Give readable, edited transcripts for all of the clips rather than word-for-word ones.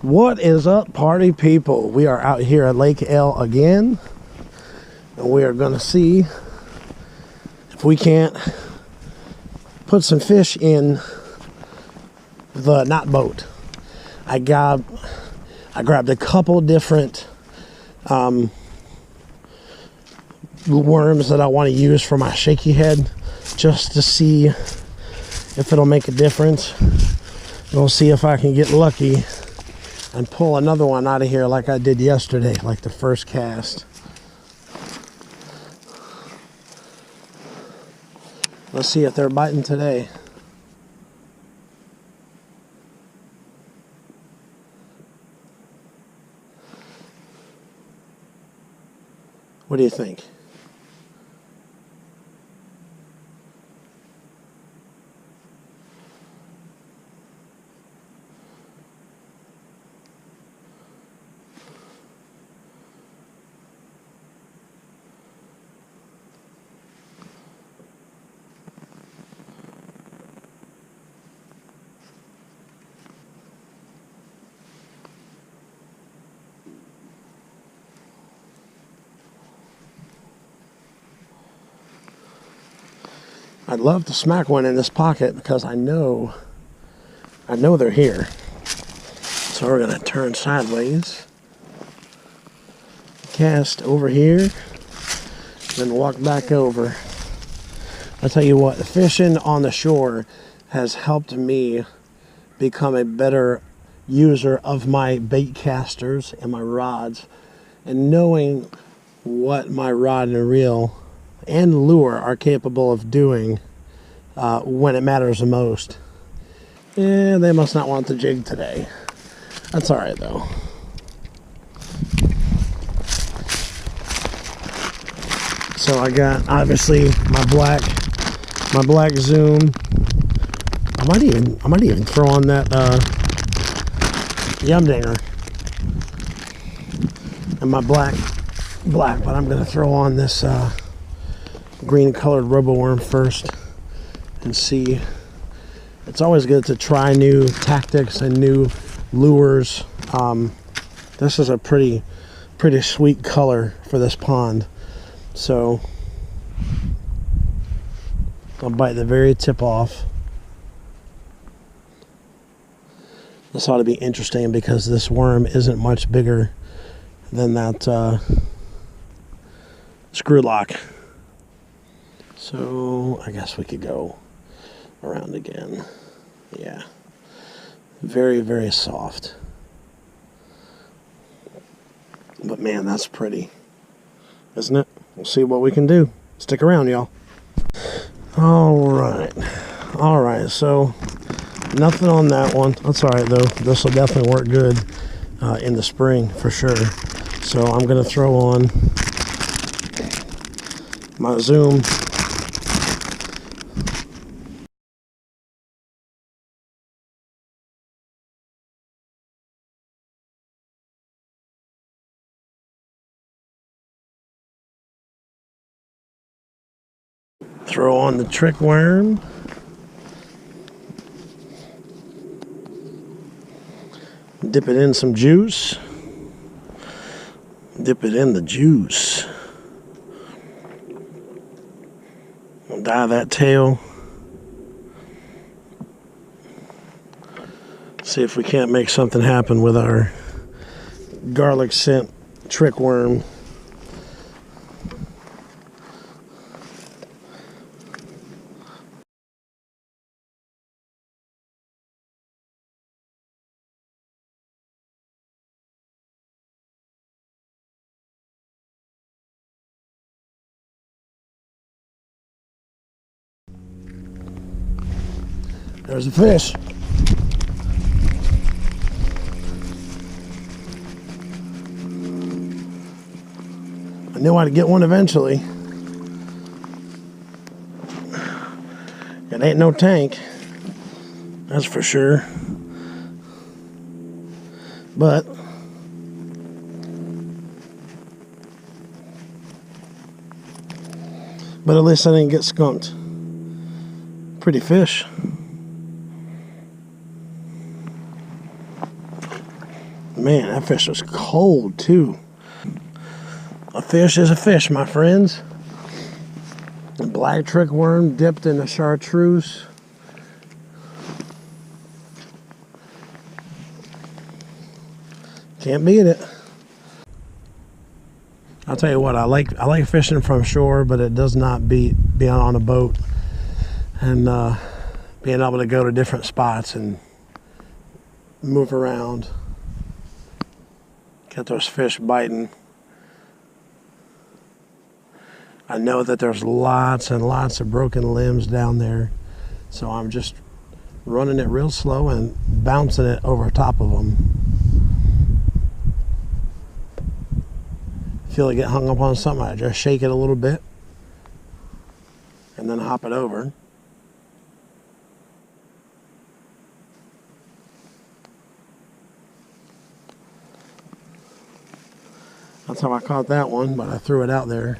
What is up, party people? We are out here at Lake L again, and we are going to see if we can't put some fish in the knot boat. I grabbed a couple different worms that I want to use for my Shakeyhead, just to see if it'll make a difference. We'll see if I can get lucky and pull another one out of here like I did yesterday, like the first cast. Let's see if they're biting today. What do you think? I'd love to smack one in this pocket because I know they're here. So we're gonna turn sideways, cast over here, then walk back over. I tell you what, fishing on the shore has helped me become a better user of my bait casters and my rods, and knowing what my rod and reel and lure are capable of doing when it matters the most. Yeah, they must not want the jig today. That's all right though. So I got obviously my black zoom. I might even throw on that yum dinger and my black, but I'm gonna throw on this green colored robo worm first and see. It's always good to try new tactics and new lures. This is a pretty sweet color for this pond, so I'll bite the very tip off. This ought to be interesting because this worm isn't much bigger than that screw lock. So I guess we could go around again. Yeah, very soft, but man, that's pretty, isn't it? We'll see what we can do. Stick around, y'all. All right, so nothing on that one. That's all right though. This will definitely work good in the spring for sure. So I'm gonna throw on my zoom. Throw on the trick worm. Dip it in some juice. Dip it in the juice. We'll dye that tail. See if we can't make something happen with our garlic scent trick worm. There's a fish. I knew I'd get one eventually. It ain't no tank, that's for sure. But at least I didn't get skunked. Pretty fish. Man, that fish was cold too. A fish is a fish, my friends. A black trickworm dipped in a chartreuse. Can't beat it. I'll tell you what, I like fishing from shore, but it does not beat being on a boat and being able to go to different spots and move around. Get those fish biting. I know that there's lots and lots of broken limbs down there, so I'm just running it real slow and bouncing it over top of them. Feel it get hung up on something, I just shake it a little bit and then hop it over. That's how I caught that one, but I threw it out there.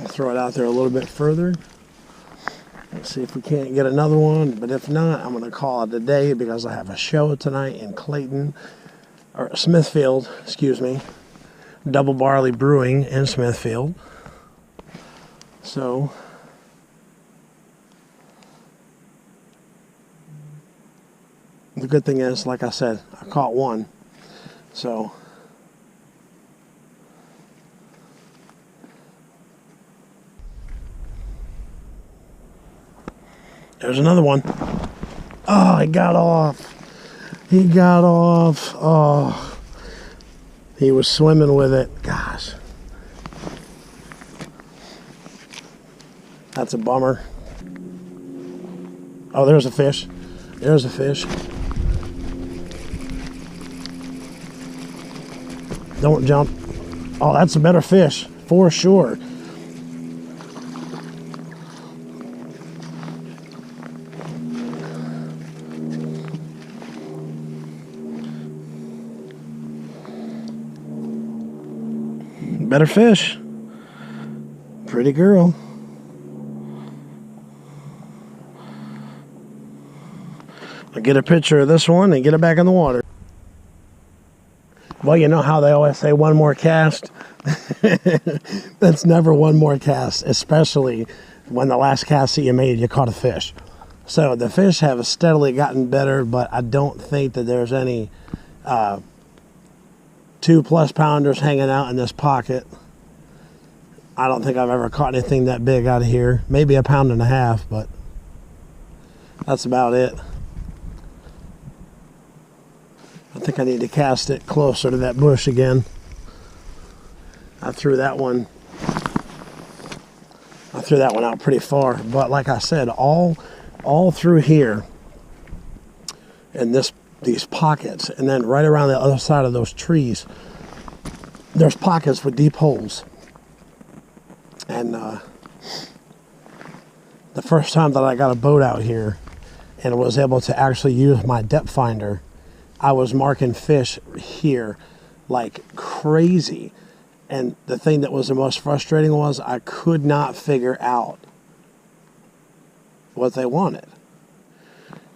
I'll throw it out there a little bit further. Let's see if we can't get another one, but if not, I'm going to call it a day because I have a show tonight in Clayton, or Smithfield, excuse me. Double Barley Brewing in Smithfield. So, the good thing is, like I said, I caught one. So, there's another one. Oh, he got off. He got off. Oh, he was swimming with it. Gosh. That's a bummer. Oh, there's a fish. There's a fish. Don't jump. Oh, that's a better fish, for sure. Better fish. Pretty girl. I'll get a picture of this one and get it back in the water. Well, you know how they always say one more cast? That's never one more cast, especially when the last cast that you made, you caught a fish. So the fish have steadily gotten better, but I don't think that there's any 2+ pounders hanging out in this pocket. I don't think I've ever caught anything that big out of here. Maybe 1.5 pounds, but that's about it. I think I need to cast it closer to that bush again. I threw that one out pretty far, but like I said, all through here in these pockets, and then right around the other side of those trees, there's pockets with deep holes. And the first time that I got a boat out here and was able to actually use my depth finder, I was marking fish here like crazy. And the thing that was the most frustrating was I could not figure out what they wanted.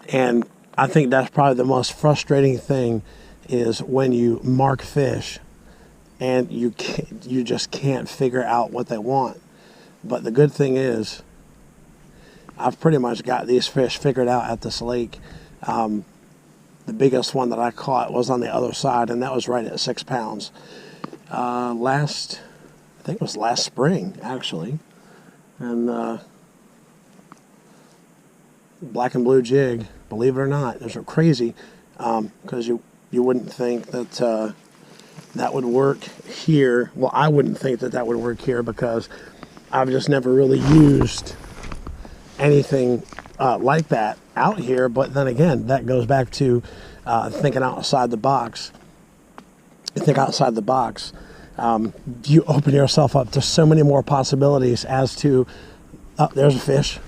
And I think that's probably the most frustrating thing, is when you mark fish and you just can't figure out what they want. But the good thing is, I've pretty much got these fish figured out at this lake. The biggest one that I caught was on the other side, and that was right at 6 pounds. I think it was last spring, actually. And black and blue jig, believe it or not. Those are crazy, because you wouldn't think that that would work here. Well, I wouldn't think that would work here, because I've just never really used anything like that out here. But then again, that goes back to thinking outside the box. You think outside the box, you open yourself up to so many more possibilities as to, oh, there's a fish.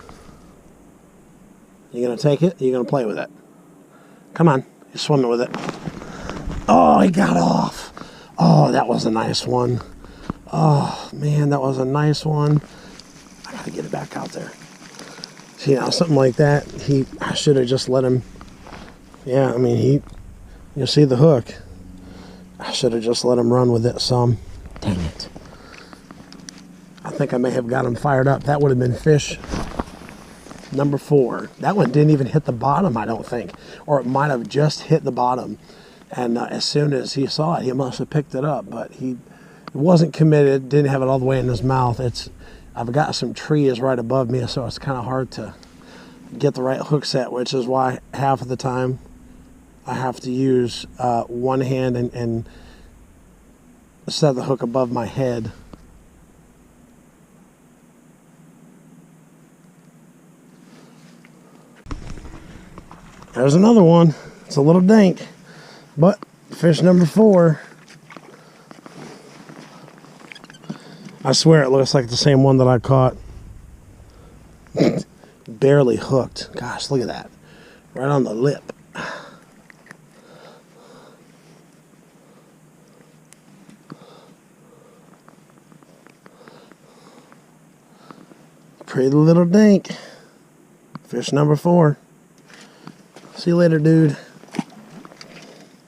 You gonna take it? You're gonna play with it? Come on, you're swimming with it. Oh, he got off. Oh, that was a nice one. Oh man, that was a nice one. I gotta get it back out there. See, now something like that, I should have just let him Yeah, I mean, you see the hook. I should have just let him run with it some. Dang it. I think I may have got him fired up. That would have been fish number 4. That one didn't even hit the bottom, I don't think. Or it might have just hit the bottom. And as soon as he saw it, he must have picked it up. But he wasn't committed, didn't have it all the way in his mouth. I've got some trees right above me, so it's kind of hard to get the right hook set, which is why half of the time I have to use one hand and set the hook above my head. There's another one. It's a little dank, but fish number 4. I swear it looks like the same one that I caught. Barely hooked. Gosh, look at that. Right on the lip. Pretty little dank. Fish number 4. See you later, dude.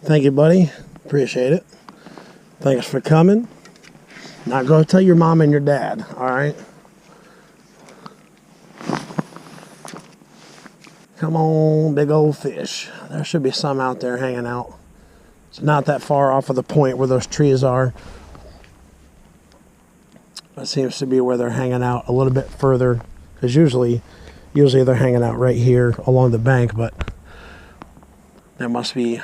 Thank you, buddy. Appreciate it. Thanks for coming. Now go tell your mom and your dad, all right? Come on, big old fish. There should be some out there hanging out. It's not that far off of the point where those trees are. That seems to be where they're hanging out a little bit further. Because usually they're hanging out right here along the bank, but they must be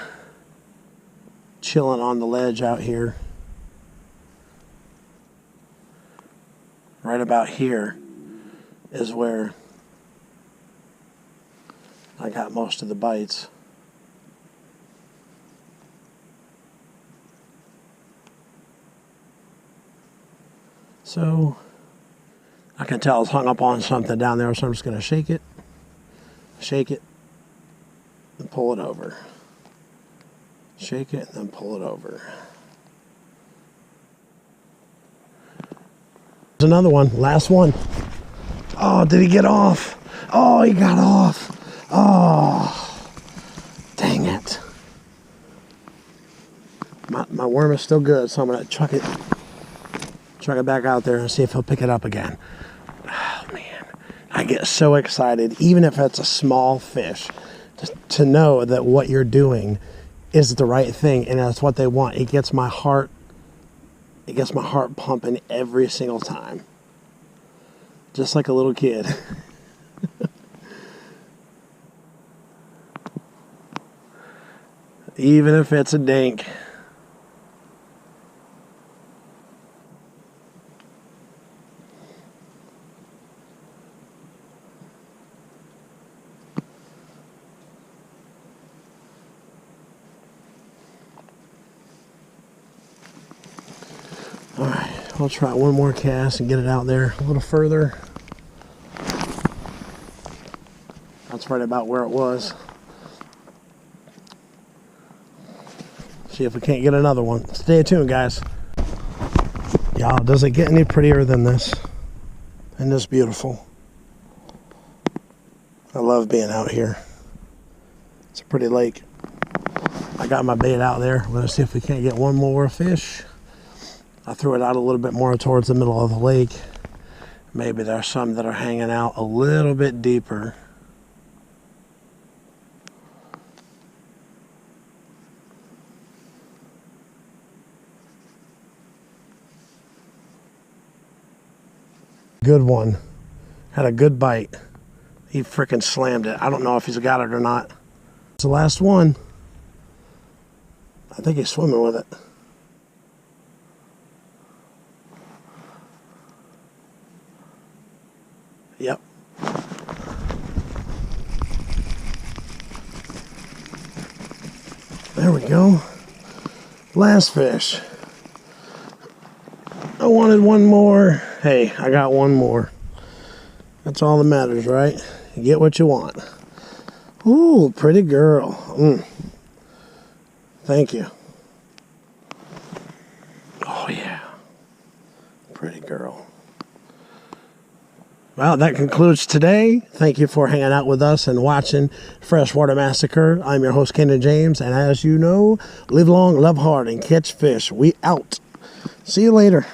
chilling on the ledge out here. Right about here is where I got most of the bites. So I can tell it's hung up on something down there, so I'm just going to shake it, and pull it over. Shake it and then pull it over. There's another one, last one. Oh, did he get off? Oh, he got off. Oh, dang it. My worm is still good, so I'm going to chuck it back out there and see if he'll pick it up again. Oh, man. I get so excited, even if it's a small fish, just to know that what you're doing is the right thing and that's what they want. It gets my heart pumping every single time. Just like a little kid. Even if it's a dink. Alright, I'll try one more cast and get it out there a little further. That's right about where it was. See if we can't get another one. Stay tuned, guys. Y'all, does it get any prettier than this? Isn't this beautiful? I love being out here. It's a pretty lake. I got my bait out there. We're going to see if we can't get one more fish. I threw it out a little bit more towards the middle of the lake. Maybe there's some that are hanging out a little bit deeper. Good one. Had a good bite. He freaking slammed it. I don't know if he's got it or not. It's the last one. I think he's swimming with it. Yep. There we go. Last fish. I wanted one more. Hey, I got one more. That's all that matters, right? You get what you want. Ooh, pretty girl. Thank you. Oh, yeah. Pretty girl. Well, that concludes today. Thank you for hanging out with us and watching Freshwater Massacre. I'm your host, Kenan James, and as you know, live long, love hard, and catch fish. We out. See you later,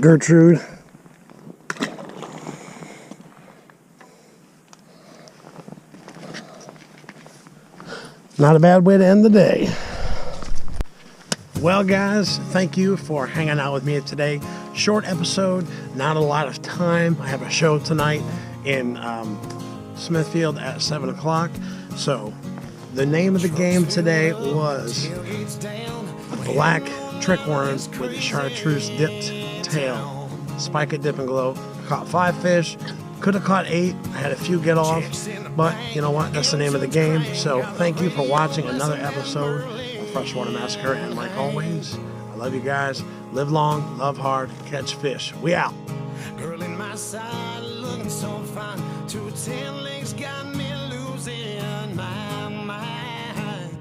Gertrude. Not a bad way to end the day. Well, guys, thank you for hanging out with me today. Short episode, not a lot of time. I have a show tonight in Smithfield at 7 o'clock. So the name of the game today was Black Trickworm with Chartreuse Dipped Tail. Spike it, dip, and glow. Caught 5 fish. Could have caught 8. I had a few get off. But you know what? That's the name of the game. So thank you for watching another episode of Freshwater Massacre. And like always, I love you guys. Live long, love hard, catch fish. We out. Girl in my side, looking so fine. 2 10 legs got me losing my mind.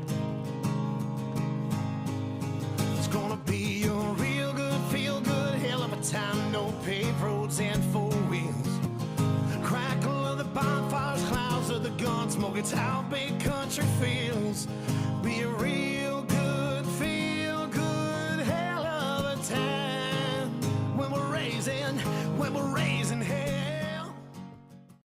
It's gonna be a real good, feel good, hell of a time. No paved roads and 4 wheels. Crackle of the bonfires, clouds of the gun smoke. It's how big country feels. Be a real